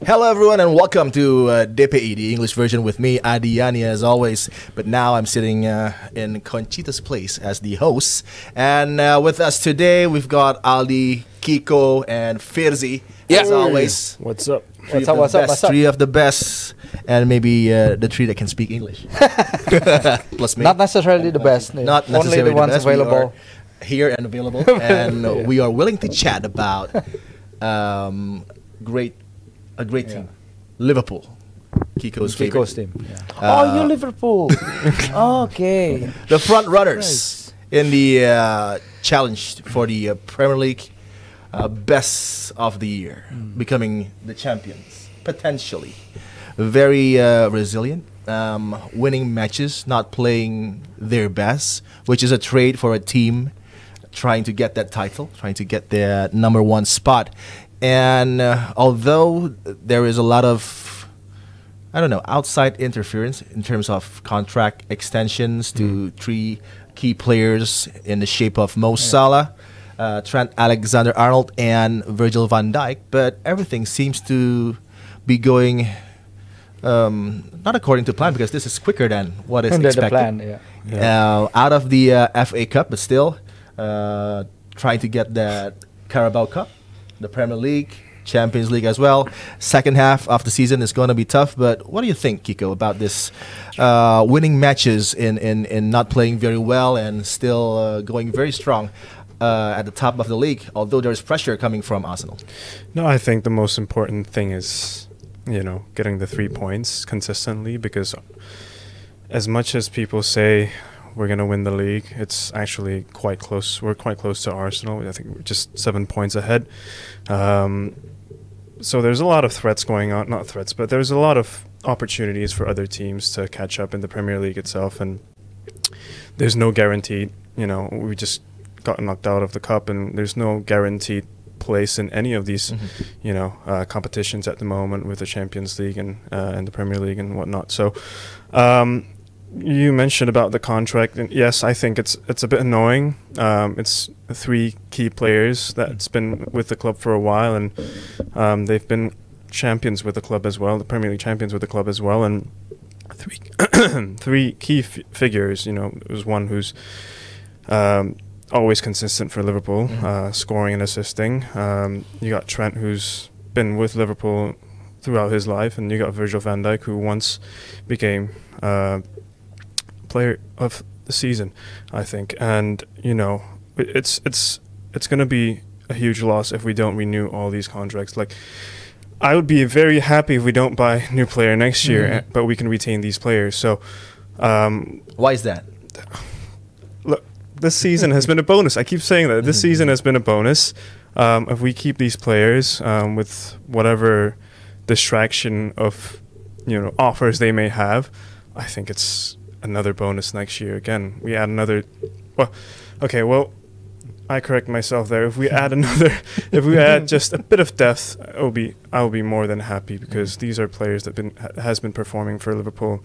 Hello everyone and welcome to DPI, the English version with me, Adiani as always. But now I'm sitting in Conchita's place as the host. And with us today we've got Aldi, Kiko, and Firzi as always. What's up? What's up? Three of the best, and maybe the three that can speak English. Plus me. Not necessarily the best. Not Only necessarily the ones best. available. Here and available. And we are willing to chat about a great team. Liverpool. Kiko's team. Yeah. You Liverpool. Okay. The front runners in the challenge for the Premier League best of the year, becoming the champions, potentially. Very resilient, winning matches, not playing their best, which is a trait for a team trying to get that title, trying to get their #1 spot. And although there is a lot of, outside interference in terms of contract extensions to three key players in the shape of Mo Salah, Trent Alexander-Arnold, and Virgil van Dijk, but everything seems to be going not according to plan, because this is quicker than what is expected. The plan, out of the FA Cup, but still trying to get that Carabao Cup, the Premier League, Champions League as well. Second half of the season is going to be tough, but what do you think, Kiko, about this winning matches in not playing very well and still going very strong at the top of the league, although there's pressure coming from Arsenal? No, I think the most important thing is, getting the 3 points consistently, because as much as people say we're going to win the league, it's actually quite close. We're quite close to Arsenal. I think we're just 7 points ahead. So there's a lot of threats going on. Not threats, but there's a lot of opportunities for other teams to catch up in the Premier League itself. And there's no guarantee, we just got knocked out of the cup, and there's no guaranteed place in any of these, competitions at the moment with the Champions League and the Premier League and whatnot. So you mentioned about the contract, and yes, I think it's a bit annoying. It's 3 key players that's been with the club for a while, and they've been champions with the club as well, the Premier League champions with the club as well, and three key figures. There's one who's always consistent for Liverpool, scoring and assisting. You got Trent, who's been with Liverpool throughout his life, and you got Virgil van Dijk, who once became player of the season, I think. And it's going to be a huge loss if we don't renew all these contracts. Like, I would be very happy if we don't buy a new player next year, but we can retain these players. So why is that? Look, this season has been a bonus. I keep saying that. This season has been a bonus. If we keep these players with whatever distraction of offers they may have, I think it's another bonus next year. Again, we add another. I correct myself there. If we add if we add just a bit of depth, I will be more than happy, because these are players that has been performing for Liverpool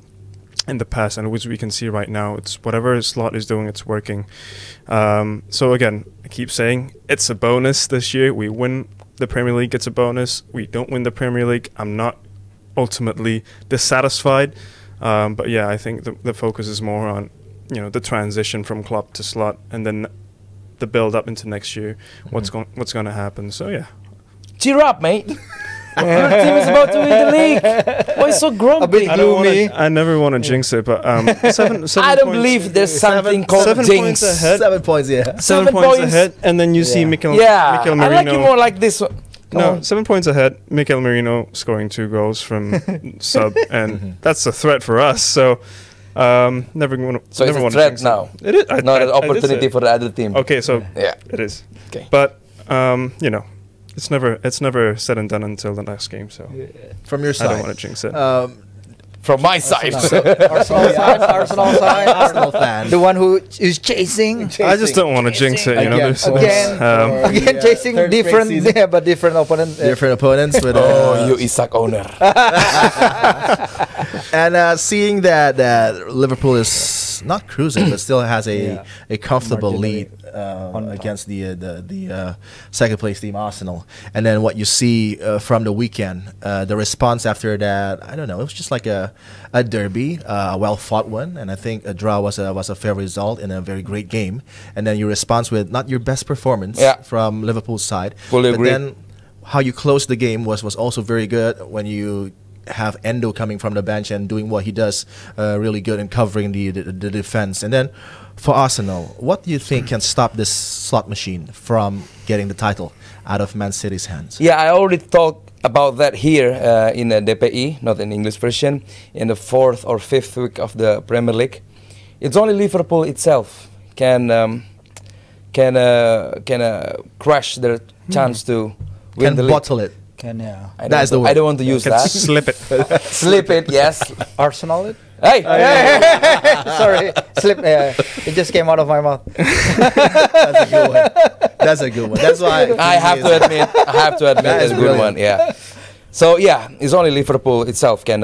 in the past, and which we can see right now, it's whatever Slot is doing, it's working. So again, I keep saying it's a bonus this year. We win the Premier League, it's a bonus. We don't win the Premier League, I'm not ultimately dissatisfied. But yeah, I think the focus is more on the transition from Klopp to Slot, and then the build up into next year. What's going to happen? So yeah, cheer up, mate. Your team is about to win the league. Why so grumpy? I never want to jinx it, but seven I don't believe there's something called 7 jinx. points ahead. 7 points, yeah. 7 points ahead, and then you see Mikel Merino. I like you more like this one. No, 7 points ahead. Mikel Merino scoring 2 goals from sub, and that's a threat for us. So never want to. So it's a threat now. It is not an opportunity for the other team. Okay, so yeah, it is. Okay, but it's never said and done until the next game. So from your side, I don't want to jinx it. From my side, Arsenal side, Arsenal fan, the one who is chasing. I just don't want to jinx it. Again, chasing different, but different opponents. Different opponents with you Isak owner. And seeing that Liverpool is not cruising, but still has a comfortable lead against the second place team Arsenal. And then what you see from the weekend, the response after that, I don't know, it was just like a derby, a well fought one, and I think a draw was a fair result in a very great game. And then your response with not your best performance from Liverpool's side, Fully but agree. then how you closed the game was also very good when you have Endo coming from the bench and doing what he does really good in covering the defense. And then for Arsenal, what do you think can stop this slot machine from getting the title out of Man City's hands? Yeah, I already talked about that here in the DPI, not in English version, in the 4th or 5th week of the Premier League. It's only Liverpool itself can crash their chance to win Can the league. bottle it. That's the word. I don't want to use that. Slip it. Slip it, yes. Arsenal it? Hey! Sorry, slip. It just came out of my mouth. That's a good one. That's a good one. That's why I have to admit, That is it's a good brilliant. one. Yeah. So yeah, it's only Liverpool itself can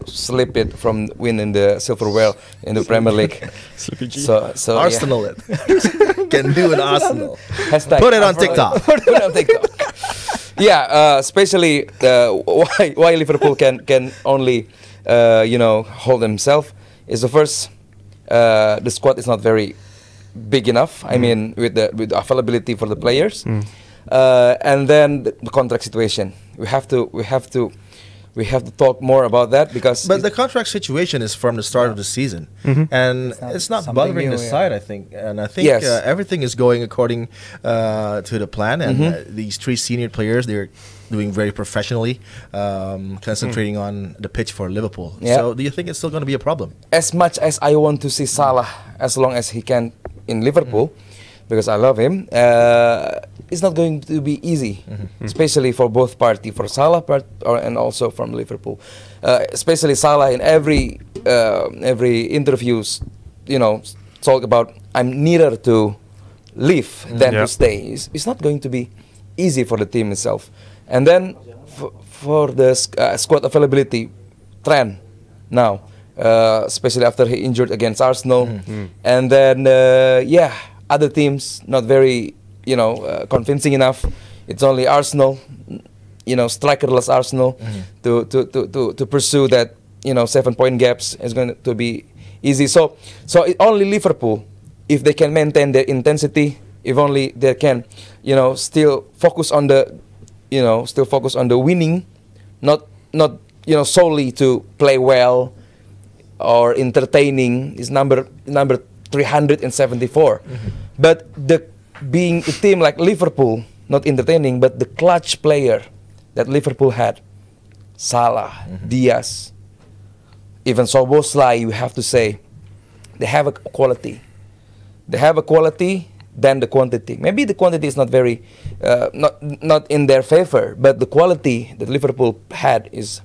slip it from winning the silverware in the Premier League. Slippy G. So Arsenal it. Can do an Arsenal. Hashtag Put it on TikTok. Put it on TikTok. Yeah, especially why Liverpool can only hold themselves is the first, the squad is not very big enough. I mean, with the availability for the players, and then the contract situation. We have to talk more about that because. But the contract situation is from the start of the season, and it's not something bothering new, the yeah. side. I think, and I think Yes. Everything is going according to the plan. And these three senior players, they're doing very professionally, concentrating on the pitch for Liverpool. Yeah. So, do you think it's still going to be a problem? As much as I want to see Salah as long as he can in Liverpool, because I love him, it's not going to be easy, especially for both parties, for Salah and also from Liverpool. Especially Salah in every interviews, talk about I'm nearer to leave than to stay. It's not going to be easy for the team itself. And then for the squad availability, Trent now, especially after he injured against Arsenal, and then other teams not very convincing enough. It's only Arsenal, strikerless Arsenal, to pursue that 7-point gaps is going to be easy. So only Liverpool, if they can maintain their intensity, if only they can, still focus on the winning, not solely to play well or entertaining, is number 374. But being a team like Liverpool, not entertaining, but the clutch player that Liverpool had, Salah, Diaz, even Szoboszlai, you have to say, they have a quality. They have a quality than the quantity. Maybe the quantity is not very, not in their favor, but the quality that Liverpool had is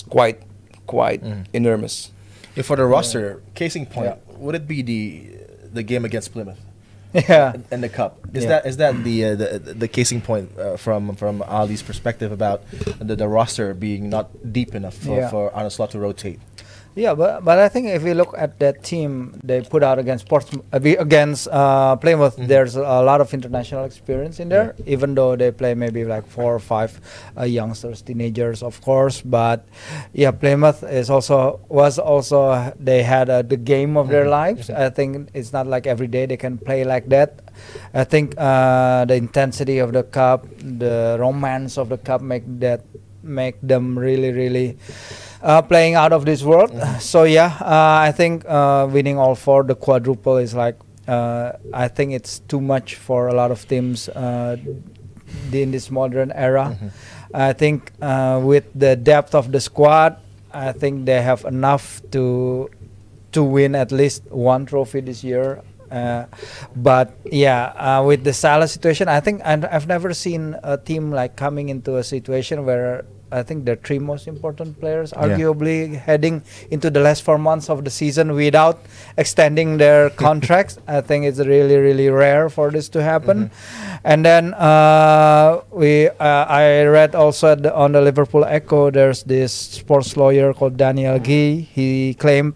quite enormous. If for the roster, case in point, would it be the game against Plymouth? Yeah. And the cup is Yeah. that the casing point from Ali's perspective about the roster being not deep enough for Arne Slot to rotate. Yeah, but I think if we look at that team they put out against Plymouth, there's a lot of international experience in there. Even though they play maybe like 4 or 5 youngsters, teenagers, of course. But yeah, Plymouth was also they had the game of their lives. I think it's not like every day they can play like that. I think the intensity of the cup, the romance of the cup make them really playing out of this world. So I think winning all 4, the quadruple is like I think it's too much for a lot of teams in this modern era. I think with the depth of the squad, I think they have enough to win at least 1 trophy this year. But with the Salah situation, I think I've never seen a team like coming into a situation where I think the three most important players, arguably heading into the last 4 months of the season without extending their contracts. I think it's really, really rare for this to happen. And then I read also on the Liverpool Echo, there's this sports lawyer called Daniel Gee. He claimed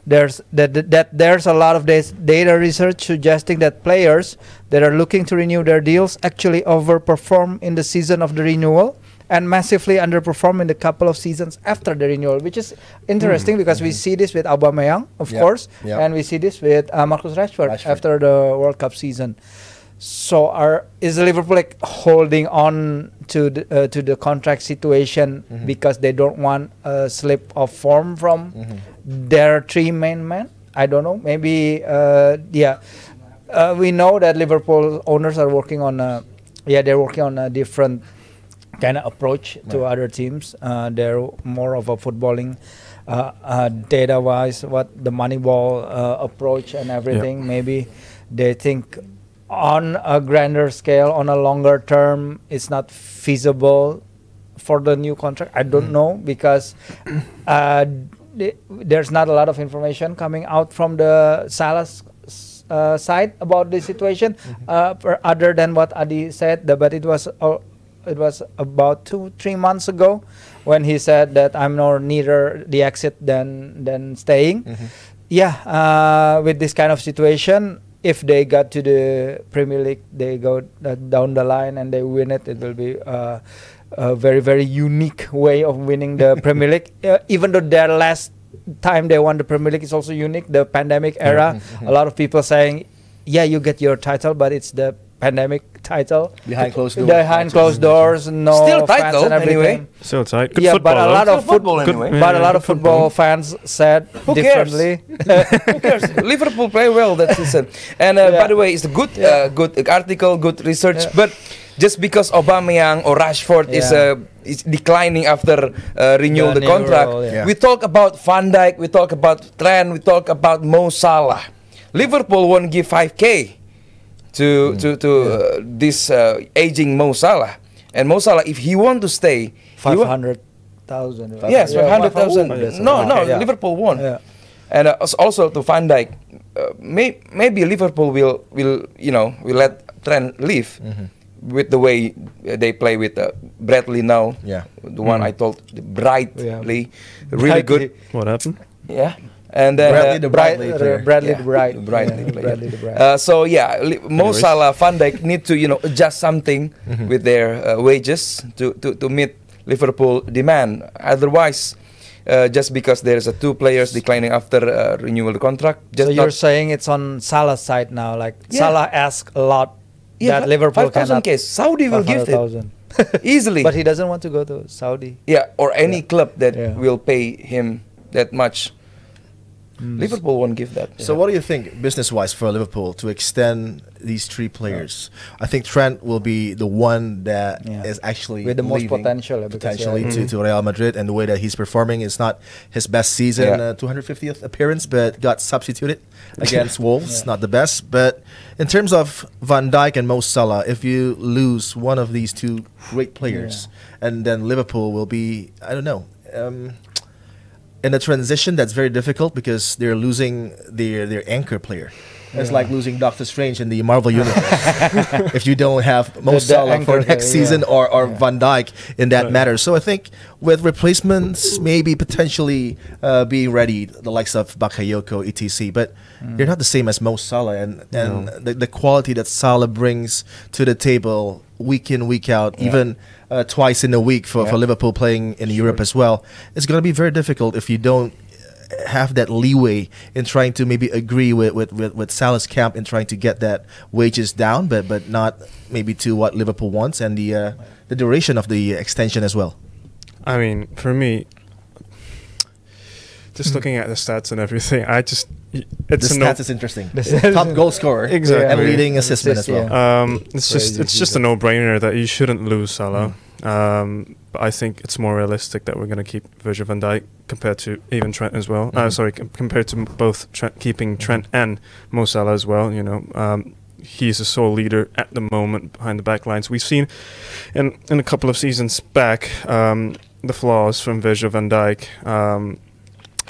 there's a lot of data research suggesting that players that are looking to renew their deals actually overperform in the season of the renewal and massively underperform in the couple of seasons after the renewal, which is interesting because we see this with Aubameyang, of course, and we see this with Marcus Rashford after the World Cup season. So is Liverpool like holding on to the contract situation because they don't want a slip of form from their three main men? I don't know. Maybe we know that Liverpool owners are working on a different kind of approach to other teams. They're more of a footballing data-wise, what the Moneyball approach and everything. Maybe they think on a grander scale, on a longer term, it's not feasible for the new contract. I don't know because there's not a lot of information coming out from the Salah's side about the situation, other than what Adi said. But it was about 2-3 months ago when he said that I'm neither the exit than staying. With this kind of situation, if they got to the Premier League, they go down the line and they win it, it will be a very, very unique way of winning the Premier League. Even though their last time they won the Premier League is also unique, the pandemic era. A lot of people saying, you get your title, but it's the pandemic title. Behind closed doors, no still fans title, and everything. anyway. Still tight. Good football, but a lot of football anyway. But a lot of football fans said Who differently. Who cares? Liverpool play well that season. And by the way, it's a good article, good research. But just because Aubameyang or Rashford is declining after renewal the contract, we talk about Van Dijk, we talk about Trent, we talk about Mo Salah. Liverpool won't give 5K to this aging Mo Salah. And Mo Salah, if he want to stay, 500,000. Yes, 500,000. No, Liverpool won. And also to Van Dijk, maybe Liverpool will let Trent leave with the way they play with Bradley now. The one I told, Bradley, really good. What happened? And then Bradley the Bright. Mo Salah, Van Dijk need to adjust something with their wages to meet Liverpool demand. Otherwise, just because there's two players declining after renewal contract. So you're saying it's on Salah's side now, like Salah asked a lot that Liverpool cannot. Saudi will give it easily, but he doesn't want to go to Saudi. Or any club that will pay him that much. Liverpool won't give that. So what do you think, business-wise, for Liverpool to extend these three players? I think Trent will be the one that is actually with the most potentially to Real Madrid, and the way that he's performing is not his best season, 250th appearance, but got substituted against Wolves. Not the best. But in terms of Van Dijk and Mo Salah, if you lose one of these two great players, and then Liverpool will be, I don't know, in a transition that's very difficult because they're losing their anchor player. It's like losing Doctor Strange in the Marvel Universe. If you don't have Mo Salah for next season or Van Dijk in that matter. So I think with replacements maybe potentially being ready, the likes of Bakayoko, etc. But they're not the same as Mo Salah. And the quality that Salah brings to the table week in, week out, even twice in a week for Liverpool playing in Europe as well, it's going to be very difficult if you don't have that leeway in trying to maybe agree with Salah's camp in trying to get that wages down, but not maybe to what Liverpool wants, and the duration of the extension as well. I mean, for me, just looking at the stats and everything, the stats is interesting. Top goal scorer, and leading assistment as well. It's just a no-brainer that you shouldn't lose Salah. But I think it's more realistic that we're going to keep Virgil van Dijk compared to even Trent as well. Compared to both keeping Trent and Mo Salah as well. He's a sole leader at the moment behind the back lines. We've seen in a couple of seasons back, the flaws from Virgil van Dijk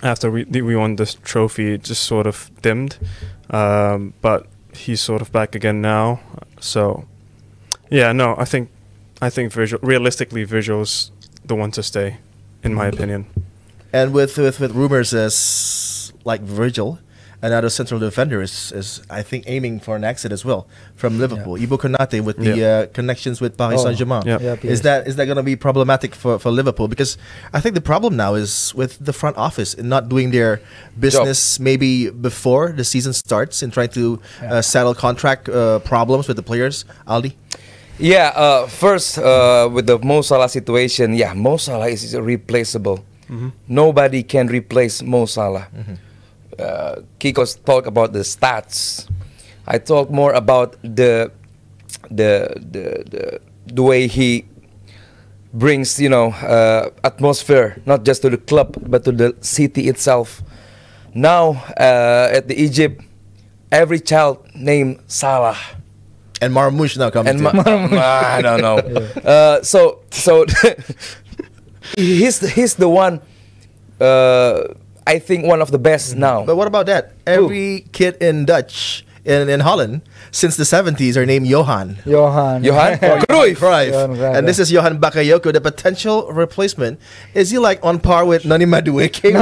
after we won this trophy just sort of dimmed, but he's sort of back again now. So yeah, no, I think Virgil, realistically, Virgil's the one to stay, in my opinion. And with rumors as like Virgil, another central defender is I think aiming for an exit as well from Liverpool. Ibu Konate with the connections with Paris Saint-Germain. Is that going to be problematic for Liverpool? Because I think the problem now is with the front office and not doing their business maybe before the season starts and trying to settle contract problems with the players. Aldi? Yeah, first with the Mo Salah situation, Mo Salah is irreplaceable. Nobody can replace Mo Salah. Kiko's talk about the stats. I talk more about the way he brings, atmosphere not just to the club but to the city itself. Now at the Egypt, every child named Salah. And Marmoush now coming. And I don't know. So he's the one. I think one of the best now. But what about that? Every kid in Dutch in Holland since the 70s are named Johan. Cruyff. And this is Johan Bakayoko, the potential replacement. Is he like on par with Nani Madueke?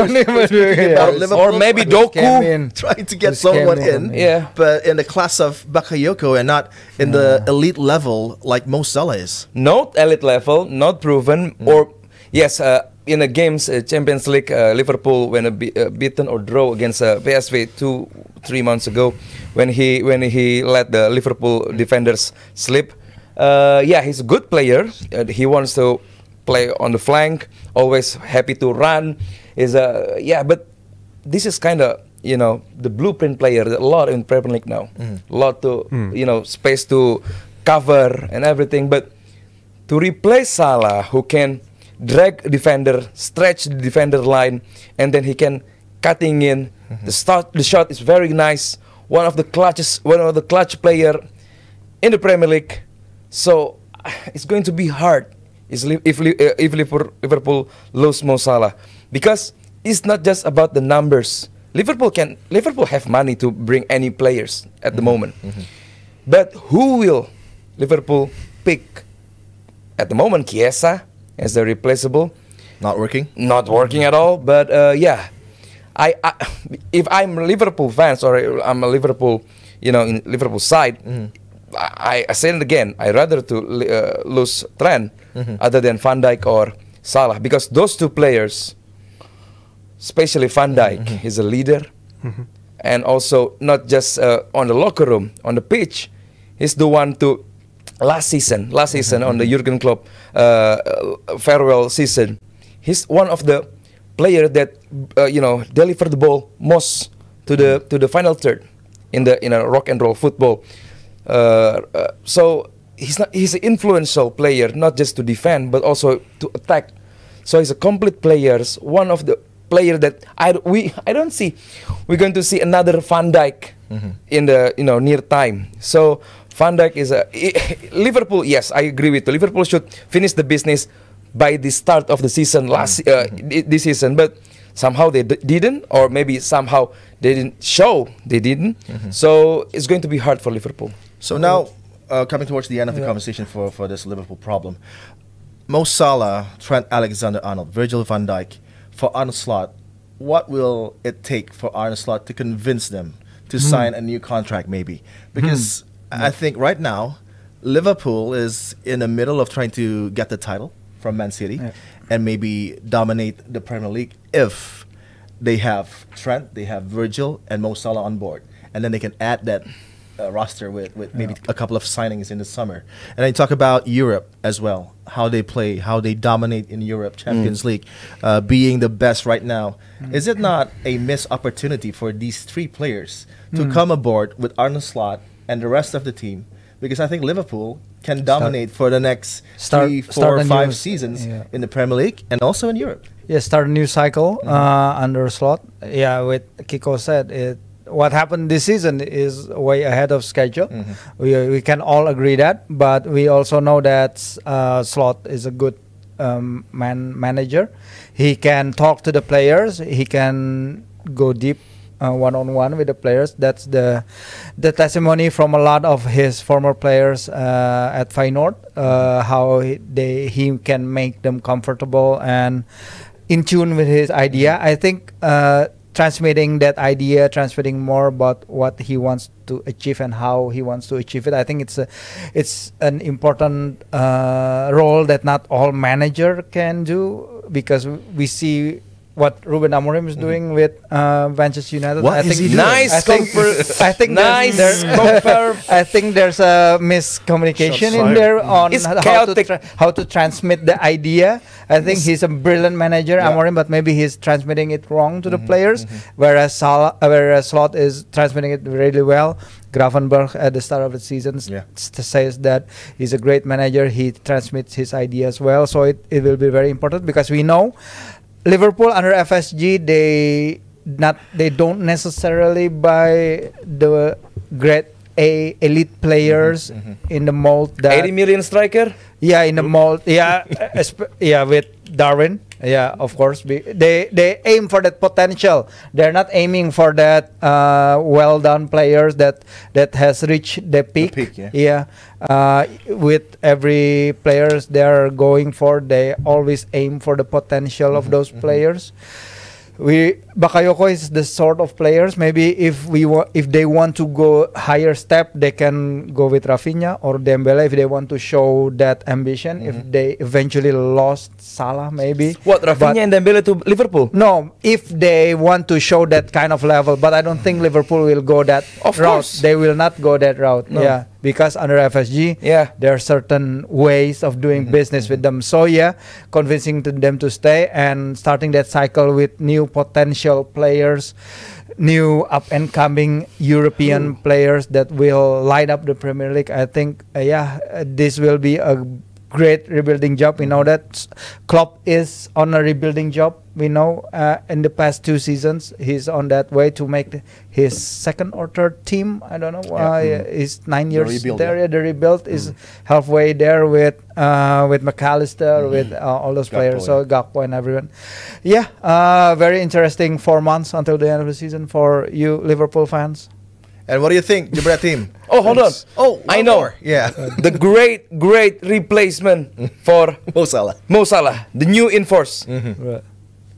Or maybe Doku trying to get someone in. Yeah. But in the class of Bakayoko and not in the elite level like Mo Salah is. Not elite level, not proven. Or yes, in the games, Champions League, Liverpool when beaten or draw against PSV 2-3 months ago, when he let the Liverpool defenders slip. He's a good player. He wants to play on the flank, always happy to run. But this is kind of the blueprint player. A lot in Premier League now, a lot to space to cover and everything. But to replace Salah, who can drag defender, stretch the defender line, and then he can cutting in. The shot is very nice. One of the clutch player in the Premier League. So it's going to be hard if Liverpool lose Mo Salah, because it's not just about the numbers. Liverpool have money to bring any players at the moment, but who will Liverpool pick at the moment? Chiesa as the replaceable, not working at all. But I if I'm Liverpool fans or I'm a Liverpool, in Liverpool side, I say it again. I rather to lose Trent other than Van Dijk or Salah, because those two players, especially Van Dijk, is a leader, and also not just on the locker room, on the pitch, he's the one to. Last season on the Jurgen Klopp farewell season, he's one of the player that delivered the ball most to the final third in a rock and roll football. So he's an influential player, not just to defend but also to attack. So he's a complete player. One of the player that I don't see we're going to see another Van Dijk in the near time. So Van Dijk is Liverpool. Yes, I agree with you. Liverpool should finish the business by the start of the season this season, but somehow they didn't, or maybe somehow they didn't show they didn't. So it's going to be hard for Liverpool. So now, coming towards the end of the conversation for this Liverpool problem, Mo Salah, Trent Alexander-Arnold, Virgil van Dijk, for Arne Slot, what will it take for Arne Slot to convince them to sign a new contract maybe? Because I think right now, Liverpool is in the middle of trying to get the title from Man City and maybe dominate the Premier League if they have Trent, they have Virgil and Mo Salah on board. And then they can add that roster with maybe a couple of signings in the summer. And then you talk about Europe as well, how they play, how they dominate in Europe, Champions League, being the best right now. Is it not a missed opportunity for these three players to come aboard with Arne Slot and the rest of the team? Because I think Liverpool can dominate for the next 3, 4, 5 seasons in the Premier League and also in Europe. Yeah, start a new cycle under Slot. Yeah, with Kiko said, what happened this season is way ahead of schedule. We can all agree that, but we also know that Slot is a good manager. He can talk to the players. He can go deep one-on-one with the players. That's the testimony from a lot of his former players at Feyenoord. How he can make them comfortable and in tune with his idea. I think transmitting that idea, transmitting more about what he wants to achieve and how he wants to achieve it. I think it's an important role that not all manager can do, because we see what Ruben Amorim is doing with Manchester United. What is he doing? Nice I think nice I think there's a miscommunication in there on It's how to transmit the idea. I think he's a brilliant manager, Amorim, but maybe he's transmitting it wrong to the players, whereas Slot is transmitting it really well. Gravenberg at the start of the season says that he's a great manager. He transmits his ideas well, so it will be very important, because we know Liverpool under FSG, they don't necessarily buy the great elite players in the mold that 80 million striker. Yeah, in the mold. Yeah, with Darwin. Yeah, of course. They aim for that potential. They're not aiming for that well done players that has reached the peak. With every players they're going for, they always aim for the potential of those players. Bakayoko is the sort of players, maybe if they want to go higher step, they can go with Rafinha or Dembele if they want to show that ambition. If they eventually lost Salah, maybe. What, Rafinha and Dembele to Liverpool? No, if they want to show that kind of level, but I don't think Liverpool will go that Of route. course. They will not go that route. No. Yeah, because under FSG, there are certain ways of doing business with them. So convincing them to stay and starting that cycle with new potential players, new up and coming European players that will light up the Premier League. I think this will be a great rebuilding job. We know that Klopp is on a rebuilding job. We know in the past 2 seasons he's on that way to make his second or third team. I don't know. He's 9 years there. The rebuild is halfway there with McAllister, with all those players. So Gakpo and everyone. Very interesting 4 months until the end of the season for you Liverpool fans. And what do you think, Jabra team? Oh, hold on. Oh, I know. more. Yeah. The great replacement for Mo Salah. Mo Salah, the new enforce. Right.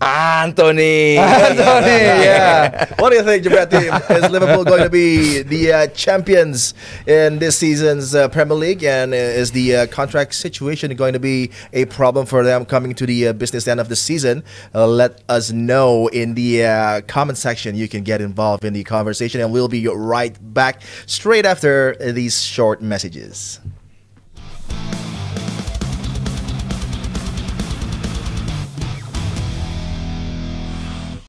Anthony. What do you think, Jabra team? Is Liverpool going to be the champions in this season's Premier League? And is the contract situation going to be a problem for them coming to the business end of the season? Let us know in the comment section. You can get involved in the conversation, and we'll be right back straight after these short messages.